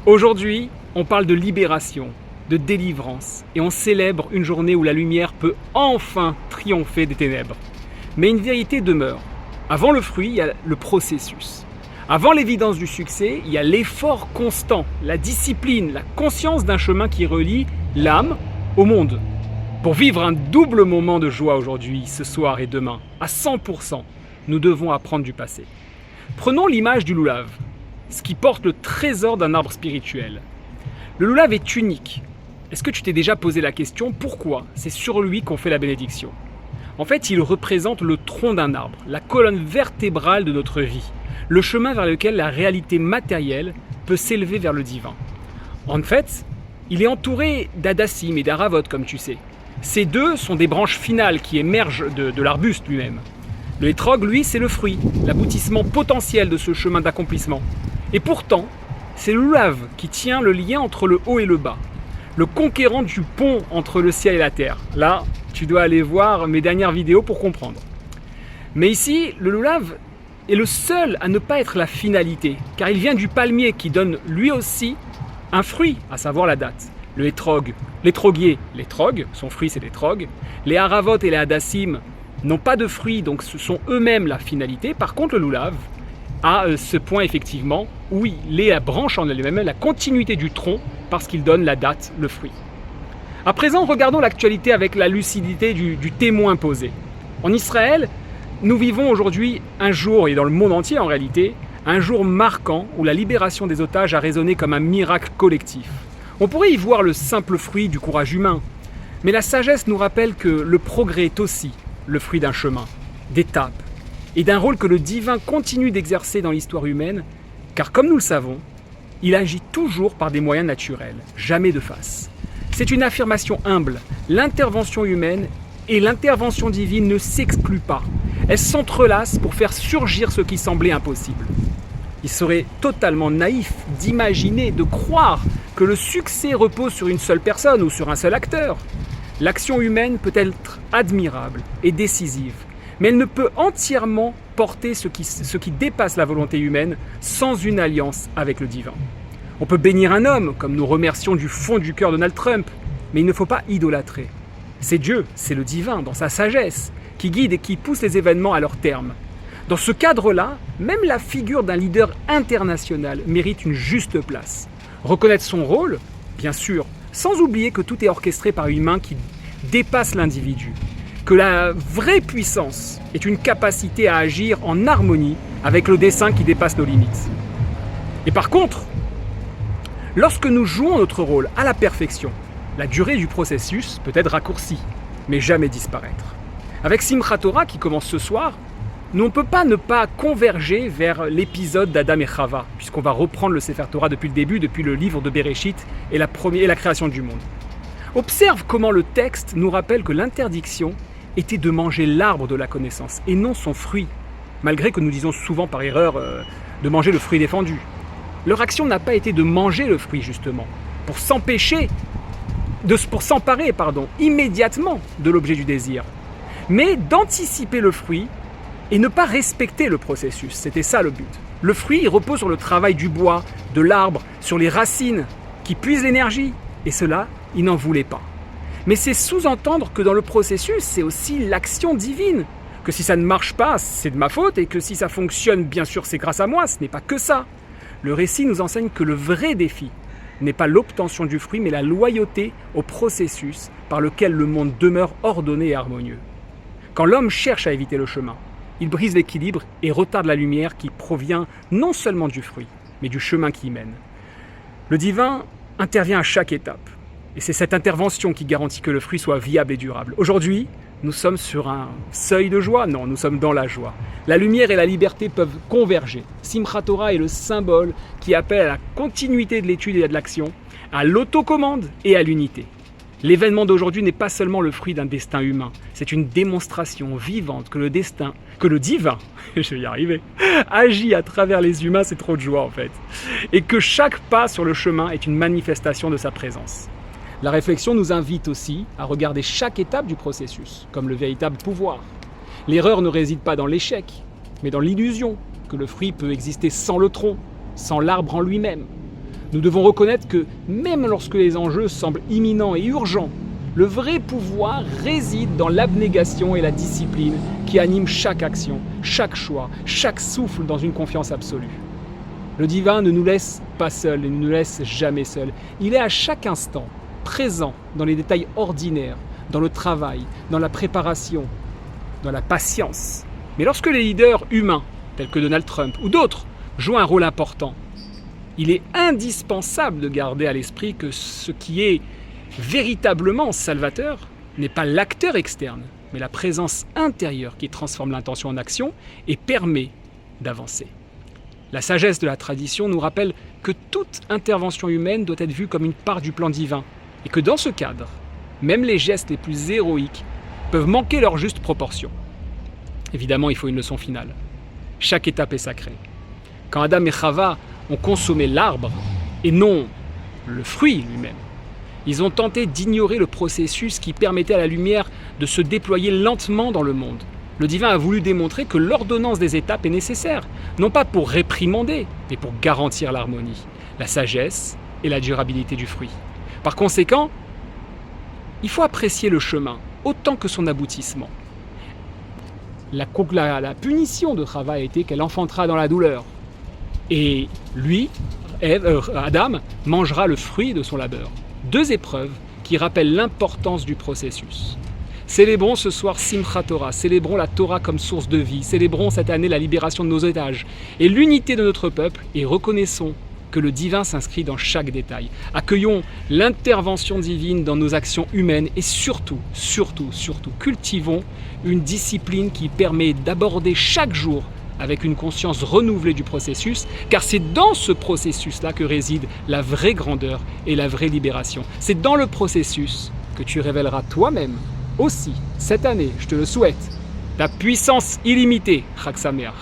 Aujourd'hui, on parle de libération, de délivrance, et on célèbre une journée où la lumière peut enfin triompher des ténèbres. Mais une vérité demeure. Avant le fruit, il y a le processus. Avant l'évidence du succès, il y a l'effort constant, la discipline, la conscience d'un chemin qui relie l'âme au monde. Pour vivre un double moment de joie aujourd'hui, ce soir et demain, à 100%, nous devons apprendre du passé. Prenons l'image du loulav, ce qui porte le trésor d'un arbre spirituel. Le loulav est unique. Est-ce que tu t'es déjà posé la question pourquoi c'est sur lui qu'on fait la bénédiction? En fait, il représente le tronc d'un arbre, la colonne vertébrale de notre vie, le chemin vers lequel la réalité matérielle peut s'élever vers le divin. En fait, il est entouré d'adassim et d'aravot, comme tu sais. Ces deux sont des branches finales qui émergent de l'arbuste lui-même. Le hétrog, lui, c'est le fruit, l'aboutissement potentiel de ce chemin d'accomplissement. Et pourtant, c'est le loulav qui tient le lien entre le haut et le bas, le conquérant du pont entre le ciel et la terre. Là, tu dois aller voir mes dernières vidéos pour comprendre. Mais ici, le loulav est le seul à ne pas être la finalité, car il vient du palmier qui donne lui aussi un fruit, à savoir la date. Le hétrog, l'étroguier, l'étrog, son fruit c'est l'étrog. Les haravot et les hadassim n'ont pas de fruits, donc ce sont eux-mêmes la finalité. Par contre, le loulav a ce point effectivement où il est la branche en elle-même, la continuité du tronc, parce qu'il donne la date, le fruit. À présent, regardons l'actualité avec la lucidité du témoin posé. En Israël, nous vivons aujourd'hui un jour, et dans le monde entier en réalité, un jour marquant où la libération des otages a résonné comme un miracle collectif. On pourrait y voir le simple fruit du courage humain, mais la sagesse nous rappelle que le progrès est aussi le fruit d'un chemin, d'étapes, et d'un rôle que le divin continue d'exercer dans l'histoire humaine, car comme nous le savons, il agit toujours par des moyens naturels, jamais de face. C'est une affirmation humble, l'intervention humaine et l'intervention divine ne s'excluent pas, elles s'entrelacent pour faire surgir ce qui semblait impossible. Il serait totalement naïf d'imaginer, de croire que le succès repose sur une seule personne ou sur un seul acteur. L'action humaine peut être admirable et décisive, mais elle ne peut entièrement porter ce qui dépasse la volonté humaine sans une alliance avec le divin. On peut bénir un homme, comme nous remercions du fond du cœur Donald Trump, mais il ne faut pas idolâtrer. C'est Dieu, c'est le divin, dans sa sagesse, qui guide et qui pousse les événements à leur terme. Dans ce cadre-là, même la figure d'un leader international mérite une juste place. Reconnaître son rôle, bien sûr, sans oublier que tout est orchestré par une main qui dépasse l'individu. Que la vraie puissance est une capacité à agir en harmonie avec le dessein qui dépasse nos limites. Et par contre, lorsque nous jouons notre rôle à la perfection, la durée du processus peut être raccourcie, mais jamais disparaître. Avec Simchat Torah qui commence ce soir, nous, on ne peut pas ne pas converger vers l'épisode d'Adam et Chava, puisqu'on va reprendre le Sefer Torah depuis le début, depuis le livre de Bereshit et la création du monde. Observe comment le texte nous rappelle que l'interdiction était de manger l'arbre de la connaissance et non son fruit, malgré que nous disons souvent par erreur de manger le fruit défendu. Leur action n'a pas été de manger le fruit justement, pour s'emparer immédiatement de l'objet du désir, mais d'anticiper le fruit et ne pas respecter le processus. C'était ça le but. Le fruit, il repose sur le travail du bois, de l'arbre, sur les racines qui puisent l'énergie. Et cela, il n'en voulait pas. Mais c'est sous-entendre que dans le processus, c'est aussi l'action divine. Que si ça ne marche pas, c'est de ma faute, et que si ça fonctionne, bien sûr, c'est grâce à moi. Ce n'est pas que ça. Le récit nous enseigne que le vrai défi n'est pas l'obtention du fruit, mais la loyauté au processus par lequel le monde demeure ordonné et harmonieux. Quand l'homme cherche à éviter le chemin, il brise l'équilibre et retarde la lumière qui provient non seulement du fruit, mais du chemin qui y mène. Le divin intervient à chaque étape. Et c'est cette intervention qui garantit que le fruit soit viable et durable. Aujourd'hui, nous sommes sur un seuil de joie. Non, nous sommes dans la joie. La lumière et la liberté peuvent converger. Simchat Torah est le symbole qui appelle à la continuité de l'étude et de l'action, à l'autocommande et à l'unité. L'événement d'aujourd'hui n'est pas seulement le fruit d'un destin humain, c'est une démonstration vivante que le divin, je vais y arriver, agit à travers les humains, c'est trop de joie en fait, et que chaque pas sur le chemin est une manifestation de sa présence. La réflexion nous invite aussi à regarder chaque étape du processus comme le véritable pouvoir. L'erreur ne réside pas dans l'échec, mais dans l'illusion que le fruit peut exister sans le tronc, sans l'arbre en lui-même. Nous devons reconnaître que même lorsque les enjeux semblent imminents et urgents, le vrai pouvoir réside dans l'abnégation et la discipline qui animent chaque action, chaque choix, chaque souffle dans une confiance absolue. Le divin ne nous laisse pas seuls et ne nous laisse jamais seuls. Il est à chaque instant présent dans les détails ordinaires, dans le travail, dans la préparation, dans la patience. Mais lorsque les leaders humains, tels que Donald Trump ou d'autres, jouent un rôle important, il est indispensable de garder à l'esprit que ce qui est véritablement salvateur n'est pas l'acteur externe, mais la présence intérieure qui transforme l'intention en action et permet d'avancer. La sagesse de la tradition nous rappelle que toute intervention humaine doit être vue comme une part du plan divin et que dans ce cadre, même les gestes les plus héroïques peuvent manquer leur juste proportion. Évidemment, il faut une leçon finale. Chaque étape est sacrée. Quand Adam et Chava ont consommé l'arbre et non le fruit lui-même, ils ont tenté d'ignorer le processus qui permettait à la lumière de se déployer lentement dans le monde. Le divin a voulu démontrer que l'ordonnance des étapes est nécessaire, non pas pour réprimander, mais pour garantir l'harmonie, la sagesse et la durabilité du fruit. Par conséquent, il faut apprécier le chemin autant que son aboutissement. La punition de Chava a été qu'elle enfantera dans la douleur. Et lui, Adam, mangera le fruit de son labeur. Deux épreuves qui rappellent l'importance du processus. Célébrons ce soir Simchat Torah, célébrons la Torah comme source de vie, célébrons cette année la libération de nos otages et l'unité de notre peuple et reconnaissons que le divin s'inscrit dans chaque détail. Accueillons l'intervention divine dans nos actions humaines et surtout, cultivons une discipline qui permet d'aborder chaque jour avec une conscience renouvelée du processus, car c'est dans ce processus-là que réside la vraie grandeur et la vraie libération. C'est dans le processus que tu révéleras toi-même aussi, cette année, je te le souhaite, ta puissance illimitée, Chag Sameach.